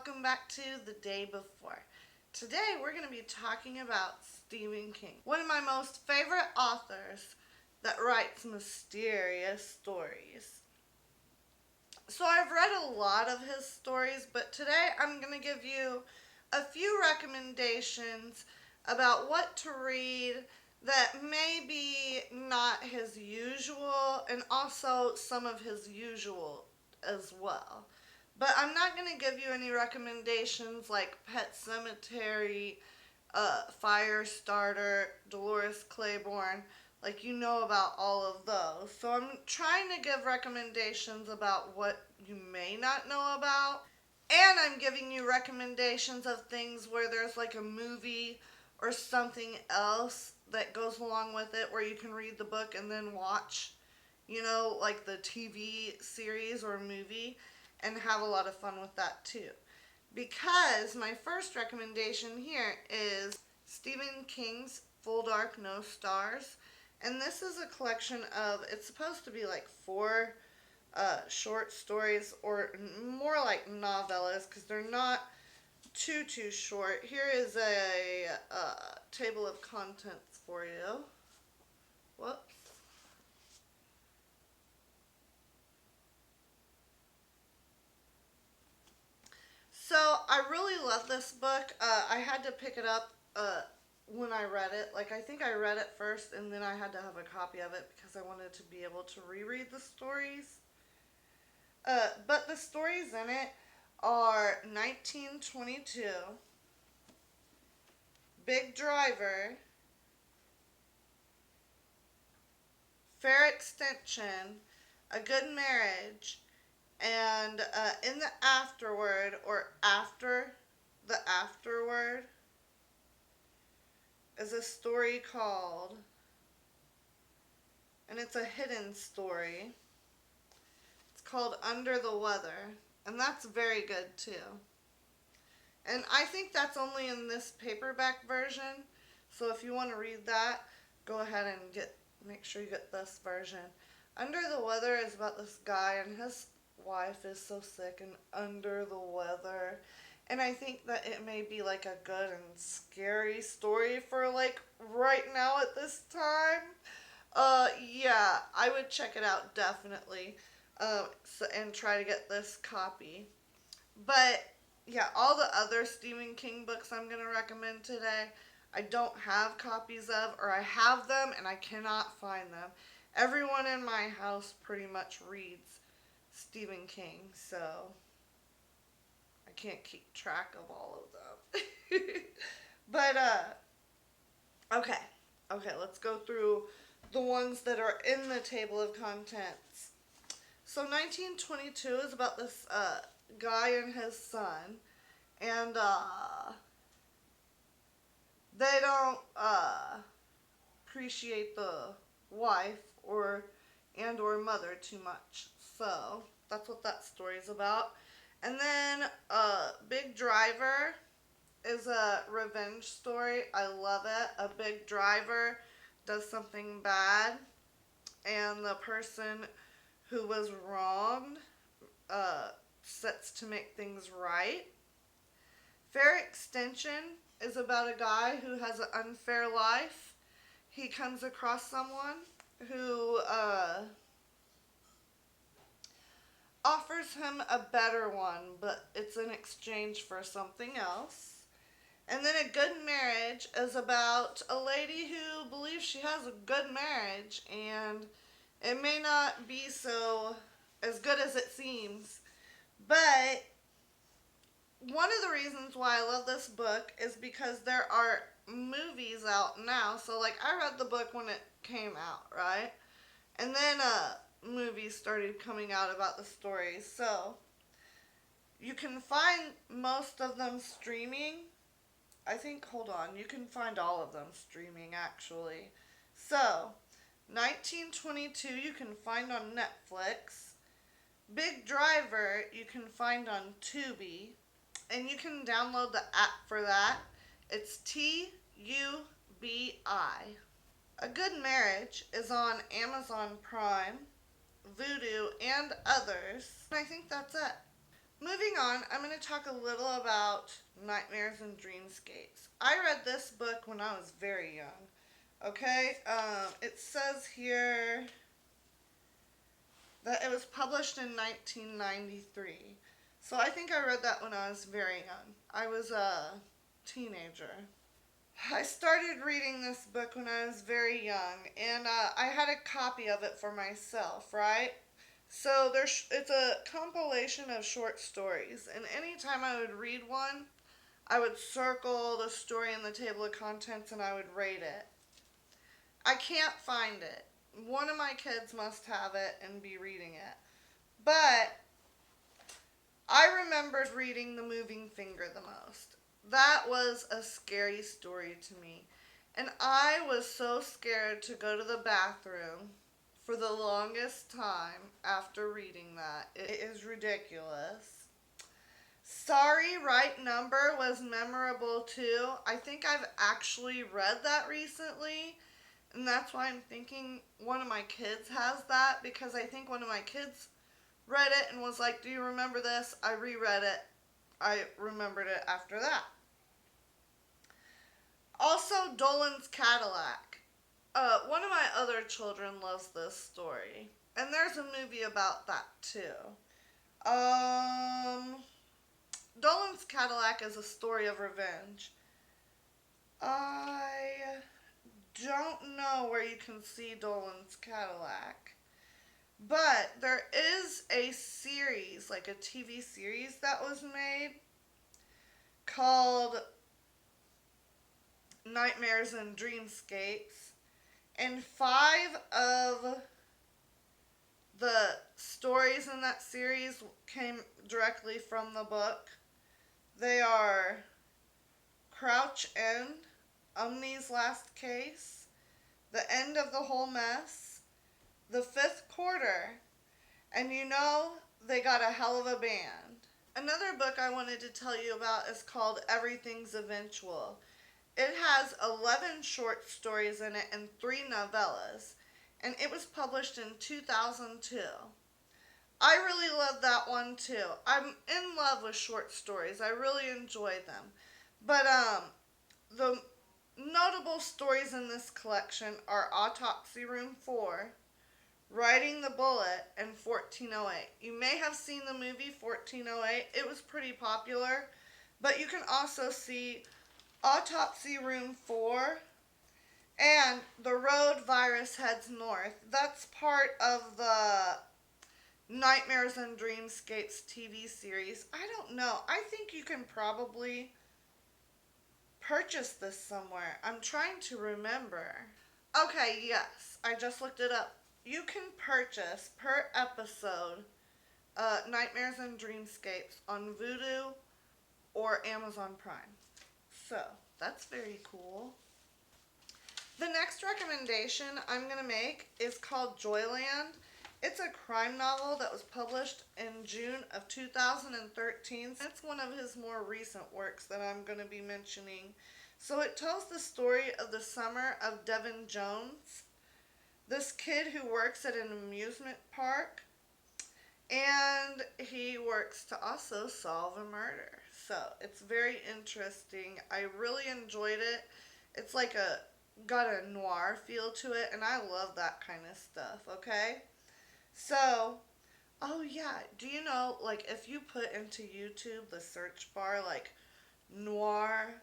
welcome back to The Day Before. Today we're going to be talking about Stephen King, one of my most favorite authors that writes mysterious stories. So I've read a lot of his stories, but today I'm going to give you a few recommendations about what to read that may be not his usual, and also some of his usual as well. But I'm not going to give you any recommendations like Pet Cemetery, Firestarter, Dolores Claiborne, like you know about all of those. So I'm trying to give recommendations about what you may not know about. And I'm giving you recommendations of things where there's like a movie or something else that goes along with it where you can read the book and then watch, like the TV series or movie and have a lot of fun with that too. Because my first recommendation here is Stephen King's Full Dark, No Stars. And this is a collection of, it's supposed to be like four short stories, or more like novellas, because they're not too short. Here is a table of contents for you. Whoops. So I really love this book. I had to pick it up when I read it. Like, I think I read it first and then I had to have a copy of it because I wanted to be able to reread the stories. But the stories in it are 1922, Big Driver, Fair Extension, A Good Marriage, and in the afterword, or after the afterword, is a story called, and it's a hidden story. It's called Under the Weather, and that's very good too. And I think that's only in this paperback version. So if you want to read that, go ahead and make sure you get this version. Under the Weather is about this guy and his wife is so sick and under the weather. And I think that it may be like a good and scary story for like right now at this time. Yeah, I would check it out definitely. And try to get this copy. But yeah, all the other Stephen King books I'm going to recommend today, I don't have copies of, or I have them and I cannot find them. Everyone in my house pretty much reads Stephen King, so I can't keep track of all of them. But, okay, let's go through the ones that are in the table of contents. So 1922 is about this guy and his son, and they don't appreciate the wife or mother too much. So that's what that story is about. And then Big Driver is a revenge story. I love it. A big driver does something bad, and the person who was wronged sets to make things right. Fair Extension is about a guy who has an unfair life. He comes across someone who offers him a better one, but it's in exchange for something else. And then A Good Marriage is about a lady who believes she has a good marriage, and it may not be so as good as it seems. But one of the reasons why I love this book is because there are movies out now. So, like, I read the book when it came out, right? And then movies started coming out about the stories. So, you can find most of them streaming. I think, hold on, you can find all of them streaming, actually. So, 1922 you can find on Netflix. Big Driver you can find on Tubi. And you can download the app for that. It's TUBI. A Good Marriage is on Amazon Prime, Vudu, and others. And I think that's it. Moving on, I'm going to talk a little about Nightmares and Dreamscapes. I read this book when I was very young. Okay, it says here that it was published in 1993. So I think I read that when I was very young. I was a teenager. I started reading this book when I was very young, and I had a copy of it for myself, right? So it's a compilation of short stories, and anytime I would read one, I would circle the story in the table of contents and I would rate it. I can't find it. One of my kids must have it and be reading it. But I remembered reading The Moving Finger the most. That was a scary story to me. And I was so scared to go to the bathroom for the longest time after reading that. It is ridiculous. Sorry, Right Number was memorable too. I think I've actually read that recently, and that's why I'm thinking one of my kids has that, because I think one of my kids read it and was like, "Do you remember this?" I reread it. I remembered it after that. Also, Dolan's Cadillac. One of my other children loves this story, and there's a movie about that too. Um, Dolan's Cadillac is a story of revenge. I don't know where you can see Dolan's Cadillac, but there is a series, like a TV series that was made called Nightmares and Dreamscapes, and 5 of the stories in that series came directly from the book. They are Crouch End, Umney's Last Case, The End of the Whole Mess, The Fifth Quarter, and they got a hell of a band. Another book I wanted to tell you about is called Everything's Eventual. It has 11 short stories in it and 3 novellas, and it was published in 2002. I really love that one too. I'm in love with short stories. I really enjoy them. But the notable stories in this collection are Autopsy Room 4, Riding the Bullet, and 1408. You may have seen the movie 1408. It was pretty popular, but you can also see Autopsy Room 4 and The Road Virus Heads North. That's part of the Nightmares and Dreamscapes TV series. I don't know. I think you can probably purchase this somewhere. I'm trying to remember. Okay, yes. I just looked it up. You can purchase per episode Nightmares and Dreamscapes on Vudu or Amazon Prime. So, that's very cool. The next recommendation I'm going to make is called Joyland. It's a crime novel that was published in June of 2013. It's one of his more recent works that I'm going to be mentioning. So it tells the story of the summer of Devin Jones, this kid who works at an amusement park, and he works to also solve a murder. So it's very interesting. I really enjoyed it. It's like got a noir feel to it, and I love that kind of stuff, okay? So, oh yeah, do you know, like, if you put into YouTube the search bar, like, noir,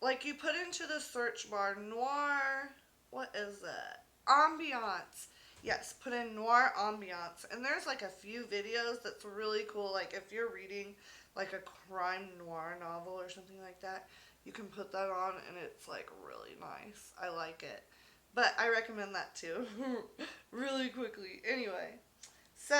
like, you put into the search bar, noir, what is that? Ambiance. Yes, put in noir ambiance. And there's, like, a few videos that's really cool. Like, if you're reading, like, a crime noir novel or something like that, you can put that on, and it's, like, really nice. I like it. But I recommend that too. Really quickly. Anyway. So,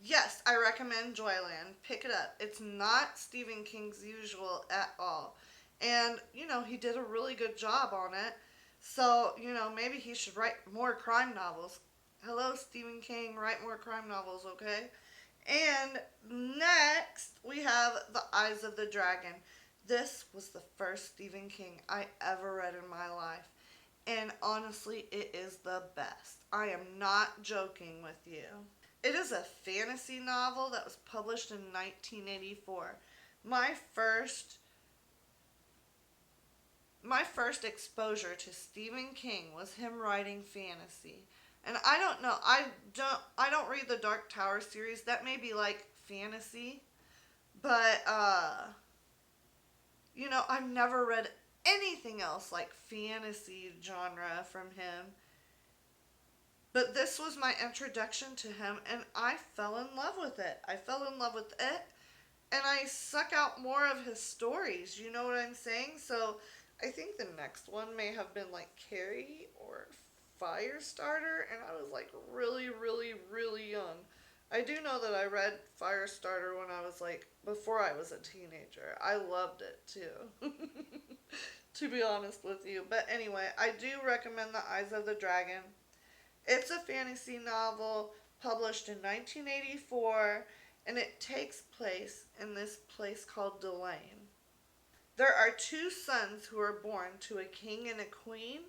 yes, I recommend Joyland. Pick it up. It's not Stephen King's usual at all. And, he did a really good job on it. So, maybe he should write more crime novels. Hello, Stephen King. Write more crime novels, okay? And next, we have The Eyes of the Dragon. This was the first Stephen King I ever read in my life. And honestly, it is the best. I am not joking with you. It is a fantasy novel that was published in 1984. My first my first exposure to Stephen King was him writing fantasy. And I don't know, I don't read the Dark Tower series. That may be like fantasy, but I've never read anything else like fantasy genre from him. But this was my introduction to him, and I fell in love with it. I fell in love with it, and I suck out more of his stories. You know what I'm saying? So I think the next one may have been like Carrie or Firestarter, and I was like really, really, really young. I do know that I read Firestarter when I was like, before I was a teenager. I loved it too, to be honest with you. But anyway, I do recommend The Eyes of the Dragon. It's a fantasy novel published in 1984, and it takes place in this place called Delane. There are two sons who are born to a king and a queen,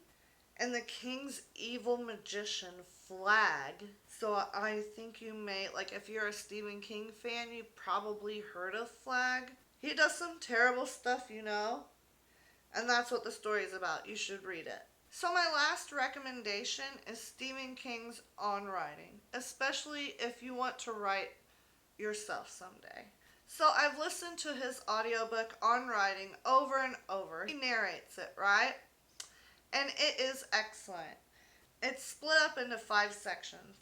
and the king's evil magician, Flag. So I think you may, like, if you're a Stephen King fan, you probably heard of Flag. He does some terrible stuff, and that's what the story is about. You should read it. So my last recommendation is Stephen King's On Writing, especially if you want to write yourself someday. So I've listened to his audiobook On Writing over and over. He narrates it, right? And it is excellent. It's split up into 5 sections.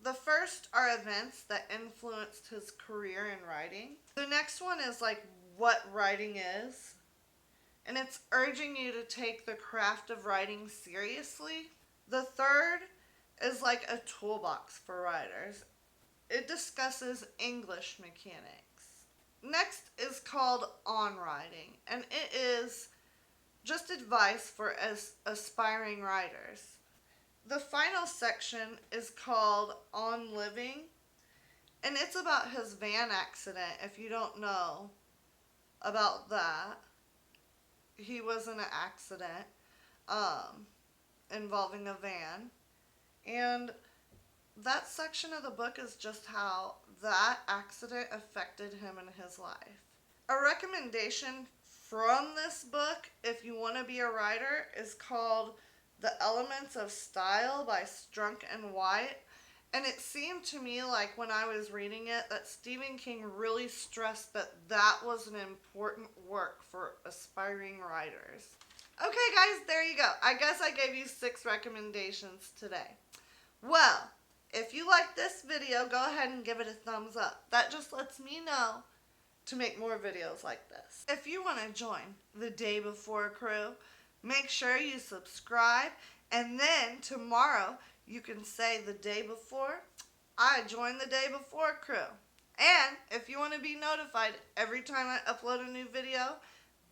The first are events that influenced his career in writing. The next one is like what writing is. And it's urging you to take the craft of writing seriously. The third is like a toolbox for writers. It discusses English mechanics. Next is called On Writing, and it is just advice for aspiring writers. The final section is called On Living, and it's about his van accident. If you don't know about that, he was in an accident involving a van, and that section of the book is just how that accident affected him in his life. A recommendation from this book, if you want to be a writer, is called The Elements of Style by Strunk and White. And it seemed to me like when I was reading it that Stephen King really stressed that that was an important work for aspiring writers. Okay guys, there you go. I guess I gave you 6 recommendations today. Well, if you like this video, go ahead and give it a thumbs up. That just lets me know to make more videos like this. If you want to join the Day Before crew, make sure you subscribe, and then tomorrow you can say the day before, I joined the Day Before crew. And if you want to be notified every time I upload a new video,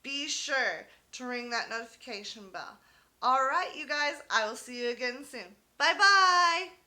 be sure to ring that notification bell. Alright, you guys, I will see you again soon. Bye-bye!